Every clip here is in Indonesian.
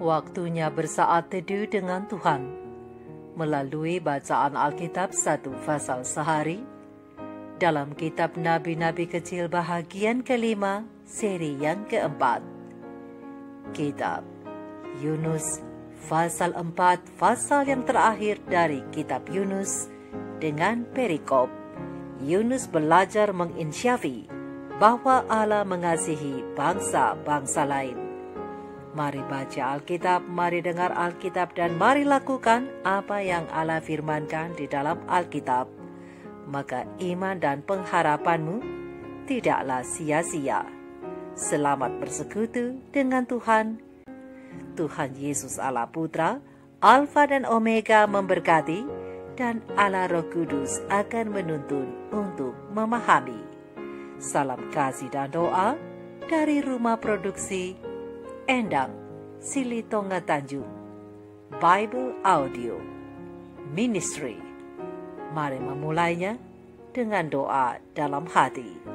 Waktunya bersaat teduh dengan Tuhan melalui bacaan Alkitab 1 pasal sehari dalam kitab Nabi-Nabi Kecil bahagian kelima, seri yang keempat. Kitab Yunus pasal 4, pasal yang terakhir dari kitab Yunus dengan perikop Yunus belajar menginsyafi bahwa Allah mengasihi bangsa-bangsa lain. Mari baca Alkitab, mari dengar Alkitab, dan mari lakukan apa yang Allah firmankan di dalam Alkitab. Maka iman dan pengharapanmu tidaklah sia-sia. Selamat bersekutu dengan Tuhan. Tuhan Yesus Allah Putra, Alfa dan Omega memberkati, dan Allah Roh Kudus akan menuntun untuk memahami. Salam kasih dan doa dari Rumah Produksi Endang Silitonga Tanjung Bible Audio Ministry. Mari memulainya dengan doa dalam hati.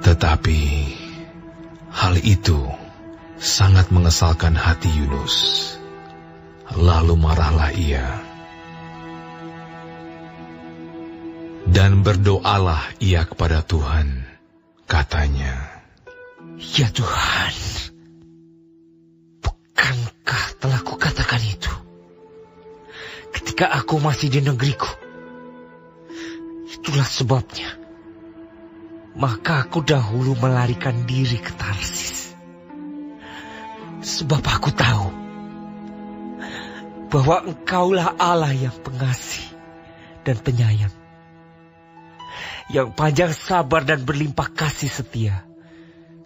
Tetapi hal itu sangat mengesalkan hati Yunus. Lalu marahlah ia. Dan berdoalah ia kepada Tuhan. Katanya, "Ya Tuhan, bukankah telah kukatakan itu ketika aku masih di negeriku? Itulah sebabnya maka aku dahulu melarikan diri ke Tarsis. Sebab aku tahu bahwa Engkaulah Allah yang pengasih dan penyayang, yang panjang sabar dan berlimpah kasih setia,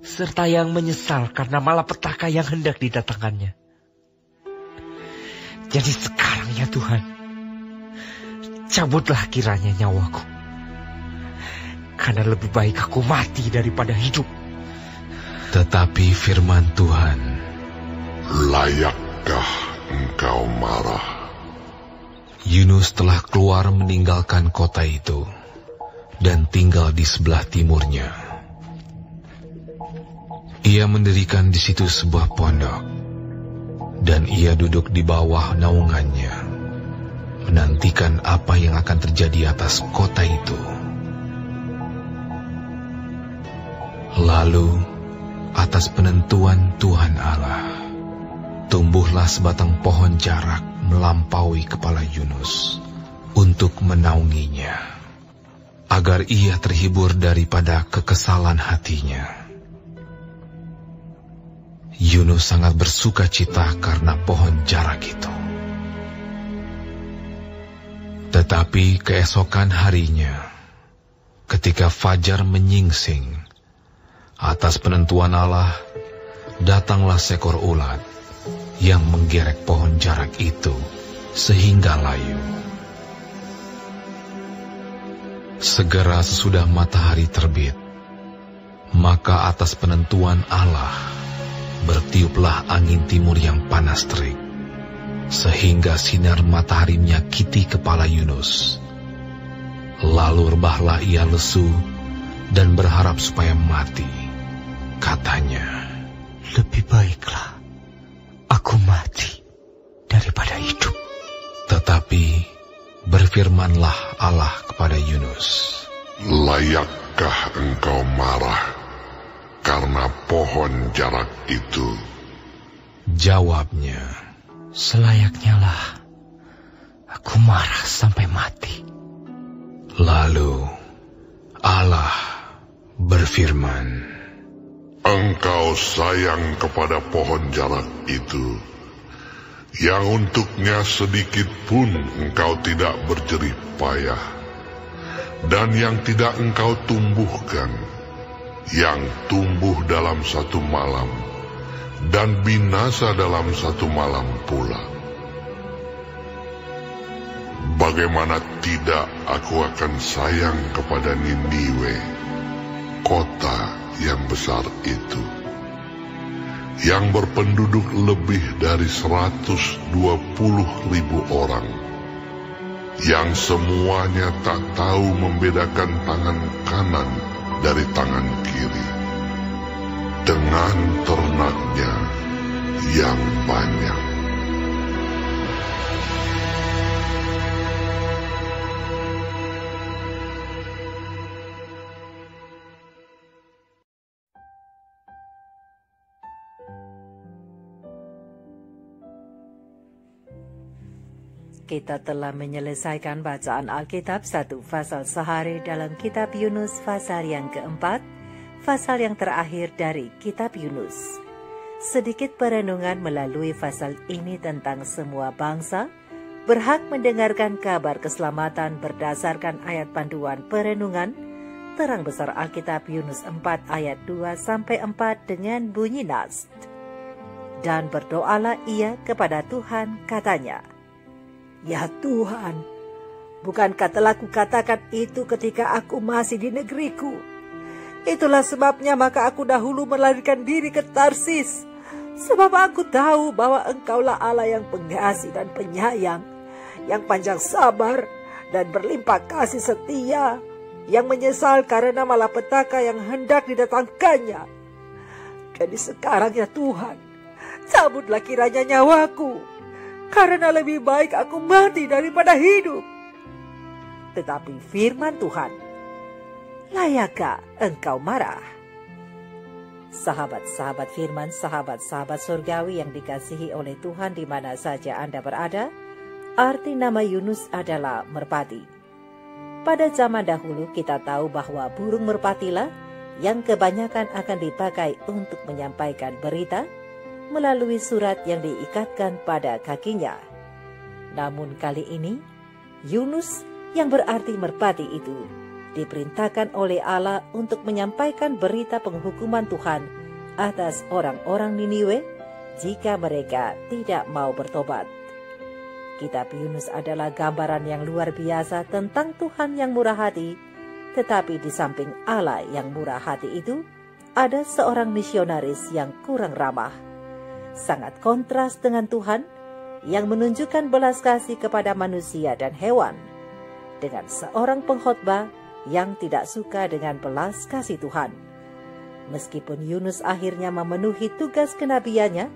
serta yang menyesal karena malapetaka yang hendak didatangkannya. Jadi sekarang ya Tuhan, cabutlah kiranya nyawaku, karena lebih baik aku mati daripada hidup." Tetapi firman Tuhan, "Layakkah engkau marah?" Yunus telah keluar meninggalkan kota itu dan tinggal di sebelah timurnya. Ia mendirikan di situ sebuah pondok, dan ia duduk di bawah naungannya, menantikan apa yang akan terjadi atas kota itu. Lalu, atas penentuan Tuhan Allah, tumbuhlah sebatang pohon jarak melampaui kepala Yunus untuk menaunginya, agar ia terhibur daripada kekesalan hatinya. Yunus sangat bersuka cita karena pohon jarak itu. Tetapi keesokan harinya, ketika fajar menyingsing, atas penentuan Allah, datanglah seekor ulat yang menggerek pohon jarak itu sehingga layu. Segera sesudah matahari terbit, maka atas penentuan Allah, bertiuplah angin timur yang panas terik, sehingga sinar matahari menyakiti kepala Yunus. Lalu rebahlah ia lesu dan berharap supaya mati. Katanya, "Lebih baiklah aku mati daripada hidup." Tetapi berfirmanlah Allah kepada Yunus, "Layakkah engkau marah karena pohon jarak itu?" Jawabnya, "Selayaknya lah aku marah sampai mati." Lalu Allah berfirman, "Engkau sayang kepada pohon jarak itu, yang untuknya sedikit pun engkau tidak berjerih payah, dan yang tidak engkau tumbuhkan, yang tumbuh dalam satu malam, dan binasa dalam satu malam pula. Bagaimana tidak aku akan sayang kepada Niniwe, kota yang besar itu, yang berpenduduk lebih dari 120.000 orang, yang semuanya tak tahu membedakan tangan kanan dari tangan kiri, dengan ternaknya yang banyak. Kita telah menyelesaikan bacaan Alkitab 1 Fasal sehari dalam kitab Yunus Fasal yang keempat, Fasal yang terakhir dari kitab Yunus. Sedikit perenungan melalui fasal ini tentang semua bangsa berhak mendengarkan kabar keselamatan berdasarkan ayat panduan perenungan terang besar Alkitab Yunus 4 ayat 2-4 dengan bunyi nas. Dan berdoalah ia kepada Tuhan, katanya, "Ya Tuhan, bukankah telah kukatakan itu ketika aku masih di negeriku? Itulah sebabnya maka aku dahulu melarikan diri ke Tarsis, sebab aku tahu bahwa Engkaulah Allah yang pengasih dan penyayang, yang panjang sabar dan berlimpah kasih setia, yang menyesal karena malapetaka yang hendak didatangkannya. Jadi sekarang ya Tuhan, cabutlah kiranya nyawaku, karena lebih baik aku mati daripada hidup." Tetapi firman Tuhan, "Layakkah engkau marah?" Sahabat-sahabat firman, sahabat-sahabat surgawi yang dikasihi oleh Tuhan di mana saja Anda berada, arti nama Yunus adalah merpati. Pada zaman dahulu kita tahu bahwa burung merpatilah yang kebanyakan akan dipakai untuk menyampaikan berita melalui surat yang diikatkan pada kakinya. Namun kali ini, Yunus yang berarti merpati itu diperintahkan oleh Allah untuk menyampaikan berita penghukuman Tuhan atas orang-orang Niniwe jika mereka tidak mau bertobat. Kitab Yunus adalah gambaran yang luar biasa tentang Tuhan yang murah hati, tetapi di samping Allah yang murah hati itu, ada seorang misionaris yang kurang ramah. Sangat kontras dengan Tuhan yang menunjukkan belas kasih kepada manusia dan hewan, dengan seorang pengkhotbah yang tidak suka dengan belas kasih Tuhan. Meskipun Yunus akhirnya memenuhi tugas kenabiannya,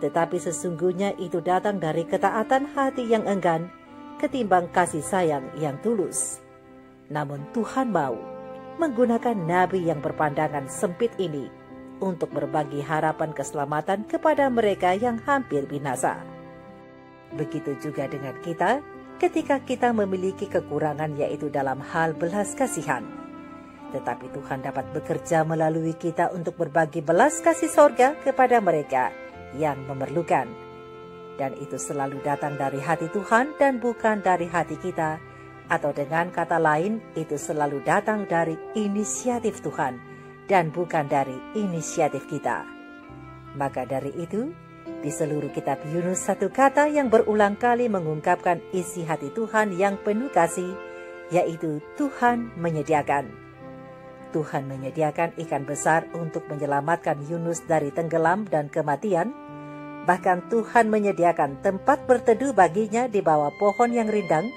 tetapi sesungguhnya itu datang dari ketaatan hati yang enggan ketimbang kasih sayang yang tulus. Namun Tuhan mau menggunakan nabi yang berpandangan sempit ini untuk berbagi harapan keselamatan kepada mereka yang hampir binasa. Begitu juga dengan kita ketika kita memiliki kekurangan, yaitu dalam hal belas kasihan. Tetapi Tuhan dapat bekerja melalui kita untuk berbagi belas kasih sorga kepada mereka yang memerlukan. Dan itu selalu datang dari hati Tuhan dan bukan dari hati kita, atau dengan kata lain, itu selalu datang dari inisiatif Tuhan dan bukan dari inisiatif kita. Maka dari itu, di seluruh kitab Yunus satu kata yang berulang kali mengungkapkan isi hati Tuhan yang penuh kasih, yaitu Tuhan menyediakan. Tuhan menyediakan ikan besar untuk menyelamatkan Yunus dari tenggelam dan kematian. Bahkan Tuhan menyediakan tempat berteduh baginya di bawah pohon yang rindang,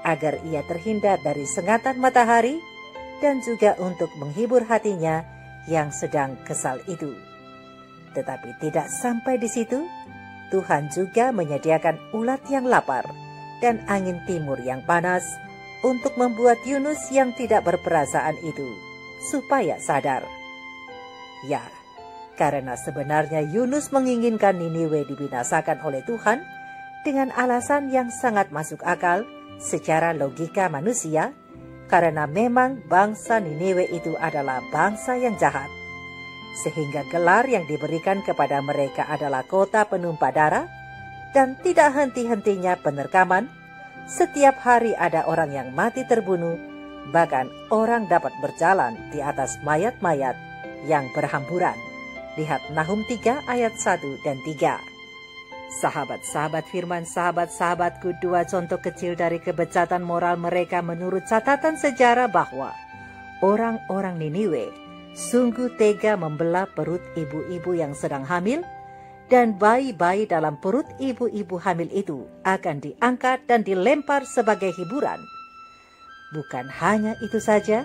agar ia terhindar dari sengatan matahari, dan juga untuk menghibur hatinya yang sedang kesal itu. Tetapi tidak sampai di situ, Tuhan juga menyediakan ulat yang lapar dan angin timur yang panas untuk membuat Yunus yang tidak berperasaan itu supaya sadar. Ya, karena sebenarnya Yunus menginginkan Niniwe dibinasakan oleh Tuhan dengan alasan yang sangat masuk akal secara logika manusia, karena memang bangsa Niniwe itu adalah bangsa yang jahat, sehingga gelar yang diberikan kepada mereka adalah kota penumpah darah, dan tidak henti-hentinya penerkaman. Setiap hari ada orang yang mati terbunuh, bahkan orang dapat berjalan di atas mayat-mayat yang berhamburan. Lihat Nahum 3 ayat 1 dan 3. Sahabat-sahabat firman, sahabat-sahabatku, dua contoh kecil dari kebejatan moral mereka menurut catatan sejarah bahwa orang-orang Niniwe Sungguh tega membelah perut ibu-ibu yang sedang hamil, dan bayi-bayi dalam perut ibu-ibu hamil itu akan diangkat dan dilempar sebagai hiburan. Bukan hanya itu saja,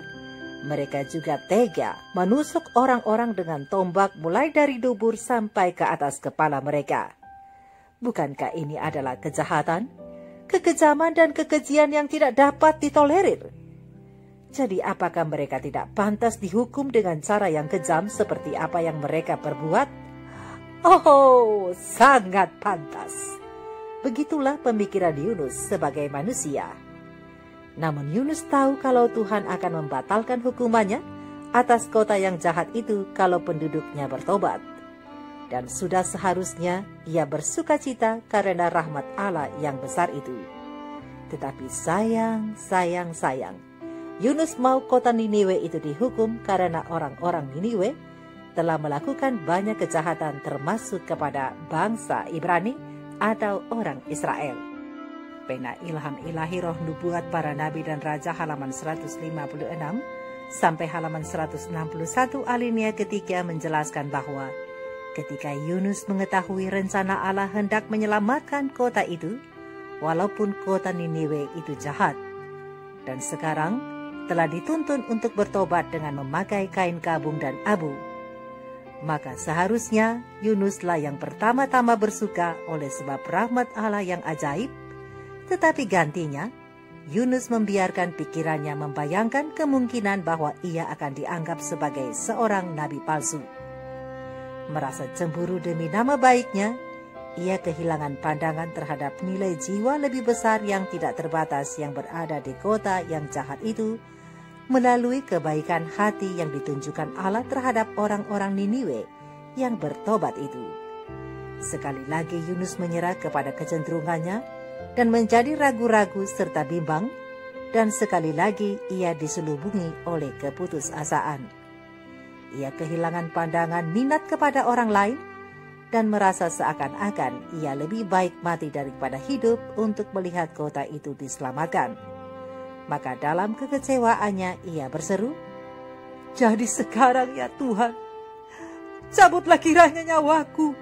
mereka juga tega menusuk orang-orang dengan tombak mulai dari dubur sampai ke atas kepala mereka. Bukankah ini adalah kejahatan, kekejaman dan kekejian yang tidak dapat ditolerir? Jadi apakah mereka tidak pantas dihukum dengan cara yang kejam seperti apa yang mereka perbuat? Oh, sangat pantas. Begitulah pemikiran Yunus sebagai manusia. Namun Yunus tahu kalau Tuhan akan membatalkan hukumannya atas kota yang jahat itu kalau penduduknya bertobat. Dan sudah seharusnya ia bersukacita karena rahmat Allah yang besar itu. Tetapi sayang, Yunus mau kota Niniwe itu dihukum karena orang-orang Niniwe telah melakukan banyak kejahatan termasuk kepada bangsa Ibrani atau orang Israel. Pena Ilham Ilahi Roh Nubuat Para Nabi dan Raja halaman 156 sampai halaman 161 alinea ketiga menjelaskan bahwa ketika Yunus mengetahui rencana Allah hendak menyelamatkan kota itu, walaupun kota Niniwe itu jahat, dan sekarang telah dituntun untuk bertobat dengan memakai kain kabung dan abu, maka seharusnya Yunuslah yang pertama-tama bersuka oleh sebab rahmat Allah yang ajaib. Tetapi gantinya, Yunus membiarkan pikirannya membayangkan kemungkinan bahwa ia akan dianggap sebagai seorang nabi palsu. Merasa cemburu demi nama baiknya, ia kehilangan pandangan terhadap nilai jiwa lebih besar yang tidak terbatas yang berada di kota yang jahat itu, melalui kebaikan hati yang ditunjukkan Allah terhadap orang-orang Niniwe yang bertobat itu. Sekali lagi Yunus menyerah kepada kecenderungannya dan menjadi ragu-ragu serta bimbang, dan sekali lagi ia diselubungi oleh keputusasaan. Ia kehilangan pandangan minat kepada orang lain dan merasa seakan-akan ia lebih baik mati daripada hidup untuk melihat kota itu diselamatkan. Maka dalam kekecewaannya ia berseru, "Jadi sekarang ya Tuhan, cabutlah kiranya nyawaku,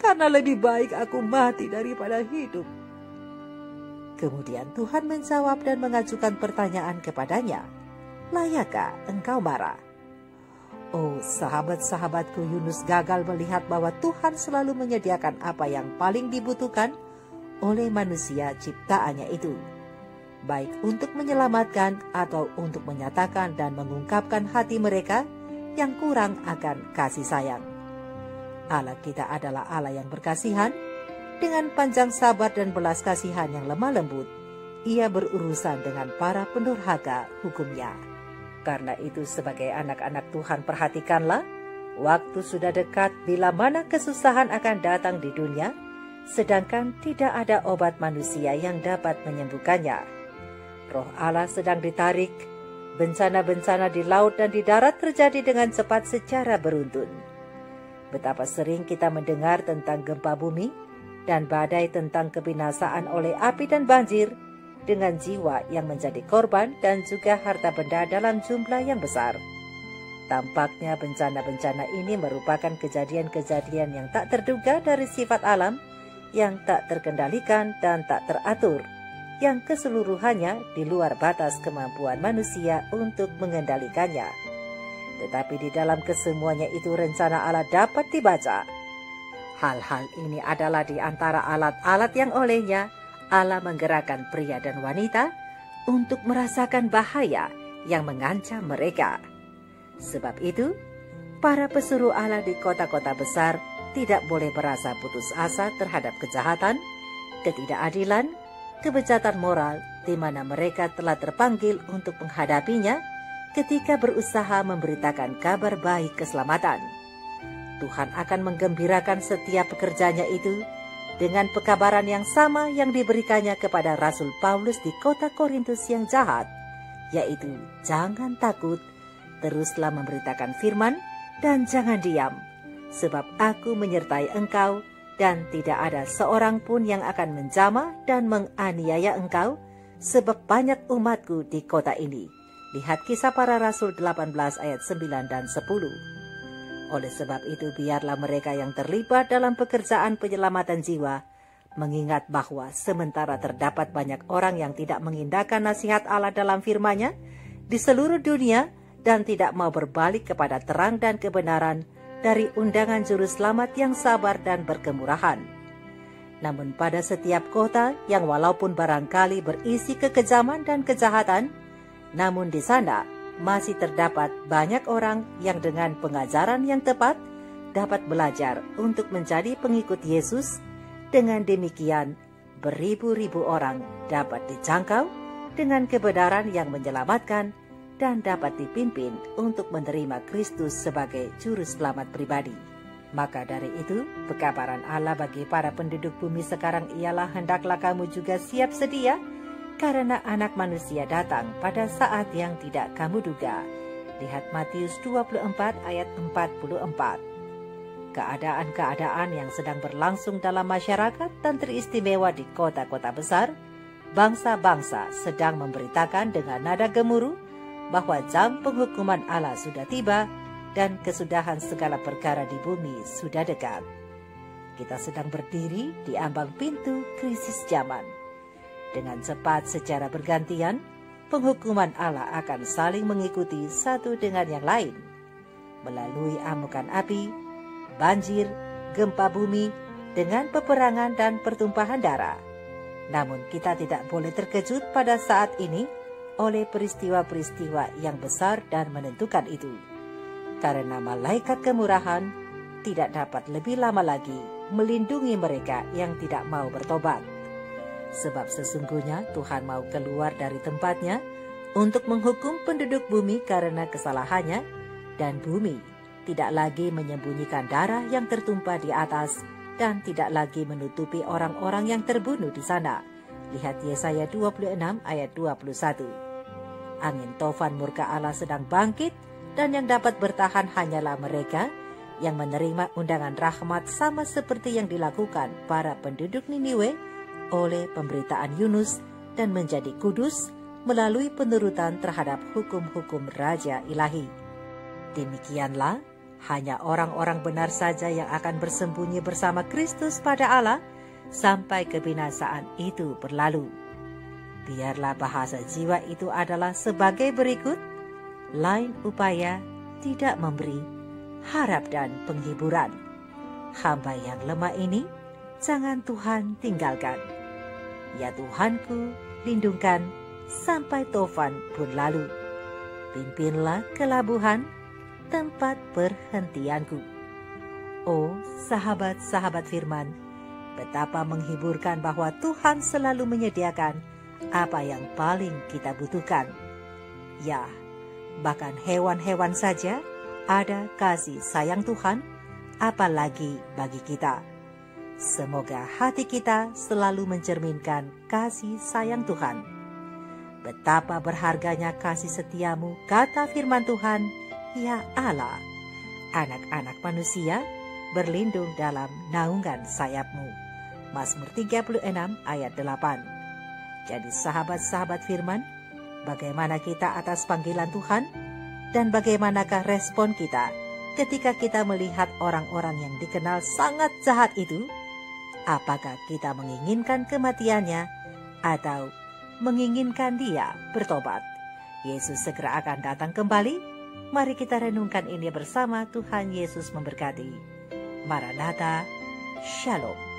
karena lebih baik aku mati daripada hidup." Kemudian Tuhan menjawab dan mengajukan pertanyaan kepadanya, "Layakkah engkau marah?" Oh, sahabat-sahabatku, Yunus gagal melihat bahwa Tuhan selalu menyediakan apa yang paling dibutuhkan oleh manusia ciptaannya itu, baik untuk menyelamatkan atau untuk menyatakan dan mengungkapkan hati mereka yang kurang akan kasih sayang. Allah kita adalah Allah yang berkasihan. Dengan panjang sabar dan belas kasihan yang lemah lembut, ia berurusan dengan para pendurhaka hukumnya. Karena itu sebagai anak-anak Tuhan perhatikanlah, waktu sudah dekat bila mana kesusahan akan datang di dunia, sedangkan tidak ada obat manusia yang dapat menyembuhkannya. Roh Allah sedang ditarik, bencana-bencana di laut dan di darat terjadi dengan cepat secara beruntun. Betapa sering kita mendengar tentang gempa bumi dan badai, tentang kebinasaan oleh api dan banjir, dengan jiwa yang menjadi korban dan juga harta benda dalam jumlah yang besar. Tampaknya bencana-bencana ini merupakan kejadian-kejadian yang tak terduga dari sifat alam, yang tak terkendalikan dan tak teratur, yang keseluruhannya di luar batas kemampuan manusia untuk mengendalikannya. Tetapi di dalam kesemuanya itu rencana Allah dapat dibaca. Hal-hal ini adalah di antara alat-alat yang olehnya Allah menggerakkan pria dan wanita untuk merasakan bahaya yang mengancam mereka. Sebab itu, para pesuruh Allah di kota-kota besar tidak boleh merasa putus asa terhadap kejahatan, ketidakadilan, kebejatan moral di mana mereka telah terpanggil untuk menghadapinya ketika berusaha memberitakan kabar baik keselamatan. Tuhan akan menggembirakan setiap pekerjanya itu dengan pekabaran yang sama yang diberikannya kepada Rasul Paulus di kota Korintus yang jahat, yaitu jangan takut, teruslah memberitakan firman dan jangan diam, sebab aku menyertai engkau dan tidak ada seorang pun yang akan menjamah dan menganiaya engkau, sebab banyak umatku di kota ini. Lihat Kisah Para Rasul 18 ayat 9 dan 10. Oleh sebab itu biarlah mereka yang terlibat dalam pekerjaan penyelamatan jiwa mengingat bahwa sementara terdapat banyak orang yang tidak mengindahkan nasihat Allah dalam firman-Nya di seluruh dunia dan tidak mau berbalik kepada terang dan kebenaran dari undangan juru selamat yang sabar dan berkemurahan. Namun pada setiap kota yang walaupun barangkali berisi kekejaman dan kejahatan, namun di sana masih terdapat banyak orang yang dengan pengajaran yang tepat dapat belajar untuk menjadi pengikut Yesus. Dengan demikian, beribu-ribu orang dapat dijangkau dengan kebenaran yang menyelamatkan dan dapat dipimpin untuk menerima Kristus sebagai juru selamat pribadi. Maka dari itu, pekabaran Allah bagi para penduduk bumi sekarang ialah hendaklah kamu juga siap sedia, karena Anak Manusia datang pada saat yang tidak kamu duga. Lihat Matius 24 ayat 44. Keadaan-keadaan yang sedang berlangsung dalam masyarakat dan teristimewa di kota-kota besar, bangsa-bangsa sedang memberitakan dengan nada gemuruh bahwa jam penghukuman Allah sudah tiba dan kesudahan segala perkara di bumi sudah dekat. Kita sedang berdiri di ambang pintu krisis zaman. Dengan cepat secara bergantian, penghukuman Allah akan saling mengikuti satu dengan yang lain. Melalui amukan api, banjir, gempa bumi, dengan peperangan dan pertumpahan darah. Namun kita tidak boleh terkejut pada saat ini oleh peristiwa-peristiwa yang besar dan menentukan itu. Karena malaikat kemurahan tidak dapat lebih lama lagi melindungi mereka yang tidak mau bertobat. Sebab sesungguhnya Tuhan mau keluar dari tempatnya untuk menghukum penduduk bumi karena kesalahannya, dan bumi tidak lagi menyembunyikan darah yang tertumpah di atas dan tidak lagi menutupi orang-orang yang terbunuh di sana. Lihat Yesaya 26 ayat 21. Angin tofan murka Allah sedang bangkit dan yang dapat bertahan hanyalah mereka yang menerima undangan rahmat sama seperti yang dilakukan para penduduk Niniwe oleh pemberitaan Yunus dan menjadi kudus melalui penurutan terhadap hukum-hukum Raja Ilahi. Demikianlah, hanya orang-orang benar saja yang akan bersembunyi bersama Kristus pada Allah sampai kebinasaan itu berlalu. Biarlah bahasa jiwa itu adalah sebagai berikut: lain upaya tidak memberi harap dan penghiburan. Hamba yang lemah ini jangan Tuhan tinggalkan. Ya Tuhanku, lindungkan sampai tofan pun lalu. Pimpinlah ke labuhan, tempat perhentianku. Oh, sahabat-sahabat firman, betapa menghiburkan bahwa Tuhan selalu menyediakan apa yang paling kita butuhkan. Ya, bahkan hewan-hewan saja ada kasih sayang Tuhan, apalagi bagi kita. Semoga hati kita selalu mencerminkan kasih sayang Tuhan. Betapa berharganya kasih setiamu, kata firman Tuhan, ya Allah, anak-anak manusia berlindung dalam naungan sayapmu. Mazmur 36 ayat 8. Jadi sahabat-sahabat firman, bagaimana kita atas panggilan Tuhan? Dan bagaimanakah respon kita ketika kita melihat orang-orang yang dikenal sangat jahat itu? Apakah kita menginginkan kematiannya atau menginginkan dia bertobat? Yesus segera akan datang kembali. Mari kita renungkan ini bersama. Tuhan Yesus memberkati. Maranatha, Shalom.